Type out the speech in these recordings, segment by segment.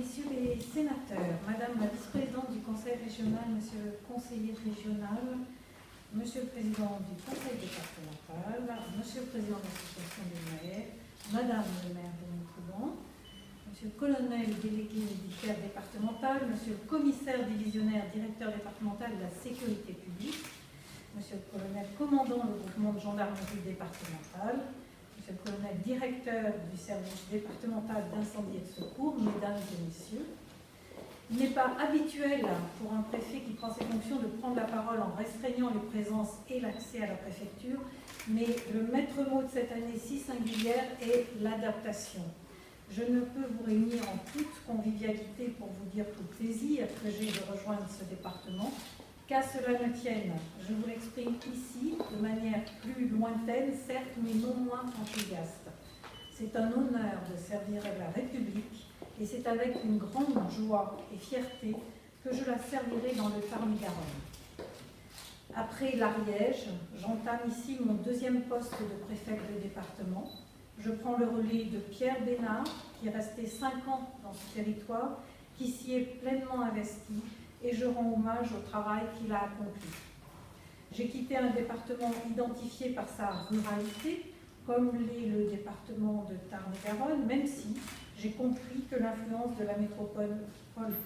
Messieurs les sénateurs, Madame la vice-présidente du Conseil régional, Monsieur le conseiller régional, Monsieur le président du Conseil départemental, Monsieur le président de l'association des maires, Madame le maire de Montauban, Monsieur le colonel délégué militaire départemental, Monsieur le commissaire divisionnaire directeur départemental de la sécurité publique, Monsieur le colonel commandant le groupement de gendarmerie départementale, Monsieur le colonel directeur du service départemental d'incendie et de secours, mesdames et messieurs. Il n'est pas habituel pour un préfet qui prend ses fonctions de prendre la parole en restreignant les présences et l'accès à la préfecture, mais le maître mot de cette année si singulière est l'adaptation. Je ne peux vous réunir en toute convivialité pour vous dire tout le plaisir que j'ai de rejoindre ce département. Qu'à cela ne tienne, je vous l'exprime ici de manière plus lointaine, certes, mais non moins enthousiaste. C'est un honneur de servir la République et c'est avec une grande joie et fierté que je la servirai dans le Tarn-et-Garonne. Après l'Ariège, j'entame ici mon deuxième poste de préfet de département. Je prends le relais de Pierre Bénard, qui est resté 5 ans dans ce territoire, qui s'y est pleinement investi, et je rends hommage au travail qu'il a accompli. J'ai quitté un département identifié par sa ruralité, comme l'est le département de Tarn-et-Garonne, même si j'ai compris que l'influence de la métropole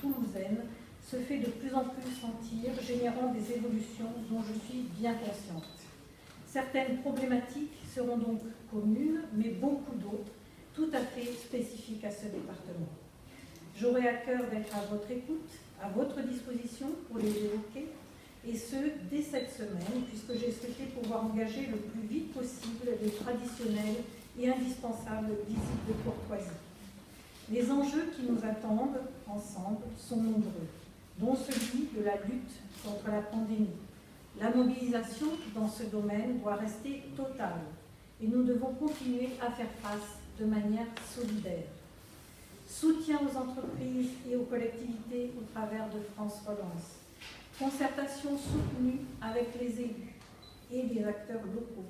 toulousaine se fait de plus en plus sentir, générant des évolutions dont je suis bien consciente. Certaines problématiques seront donc communes, mais beaucoup d'autres, tout à fait spécifiques à ce département. J'aurai à cœur d'être à votre écoute, à votre disposition pour les évoquer, et ce, dès cette semaine, puisque j'ai souhaité pouvoir engager le plus vite possible les traditionnelles et indispensables visites de courtoisie. Les enjeux qui nous attendent ensemble sont nombreux, dont celui de la lutte contre la pandémie. La mobilisation dans ce domaine doit rester totale, et nous devons continuer à faire face de manière solidaire. Soutien aux entreprises et aux collectivités au travers de France Relance. Concertation soutenue avec les élus et les acteurs locaux.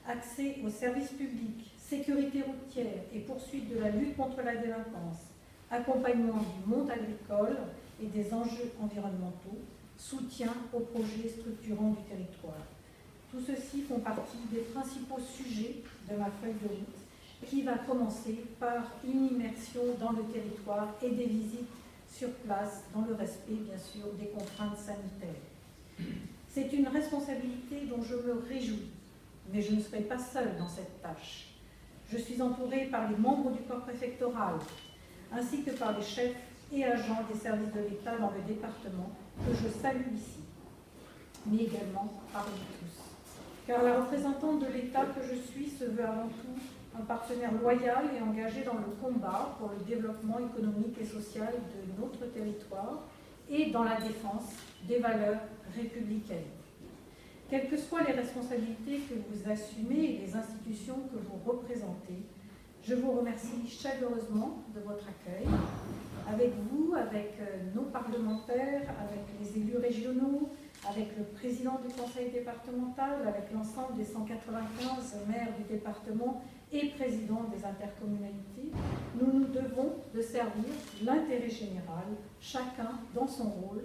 Accès aux services publics, sécurité routière et poursuite de la lutte contre la délinquance. Accompagnement du monde agricole et des enjeux environnementaux. Soutien aux projets structurants du territoire. Tout ceci font partie des principaux sujets de ma feuille de route, qui va commencer par une immersion dans le territoire et des visites sur place, dans le respect, bien sûr, des contraintes sanitaires. C'est une responsabilité dont je me réjouis, mais je ne serai pas seule dans cette tâche. Je suis entourée par les membres du corps préfectoral, ainsi que par les chefs et agents des services de l'État dans le département, que je salue ici, mais également par vous tous. Car la représentante de l'État que je suis se veut avant tout un partenaire loyal et engagé dans le combat pour le développement économique et social de notre territoire et dans la défense des valeurs républicaines. Quelles que soient les responsabilités que vous assumez et les institutions que vous représentez, je vous remercie chaleureusement de votre accueil, avec vous, avec nos parlementaires, avec les élus régionaux, avec le président du conseil départemental, avec l'ensemble des 195 maires du département et présidents des intercommunalités. Nous nous devons de servir l'intérêt général, chacun dans son rôle,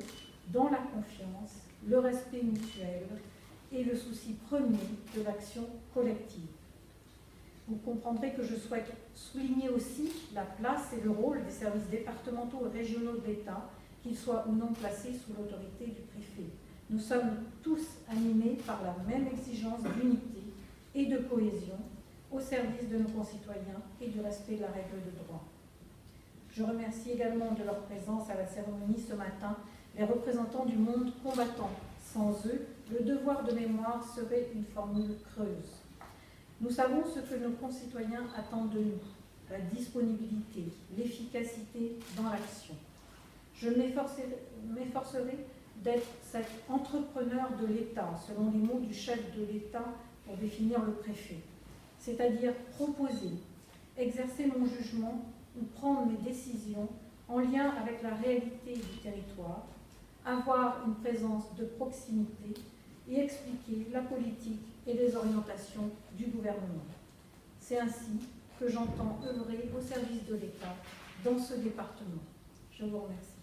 dans la confiance, le respect mutuel et le souci premier de l'action collective. Vous comprendrez que je souhaite souligner aussi la place et le rôle des services départementaux et régionaux de l'État, qu'ils soient ou non placés sous l'autorité du préfet. Nous sommes tous animés par la même exigence d'unité et de cohésion au service de nos concitoyens et du respect de la règle de droit. Je remercie également de leur présence à la cérémonie ce matin les représentants du monde combattant. Sans eux, le devoir de mémoire serait une formule creuse. Nous savons ce que nos concitoyens attendent de nous, la disponibilité, l'efficacité dans l'action. Je m'efforcerai d'être cet entrepreneur de l'État, selon les mots du chef de l'État pour définir le préfet, c'est-à-dire proposer, exercer mon jugement ou prendre mes décisions en lien avec la réalité du territoire, avoir une présence de proximité et expliquer la politique et les orientations du gouvernement. C'est ainsi que j'entends œuvrer au service de l'État dans ce département. Je vous remercie.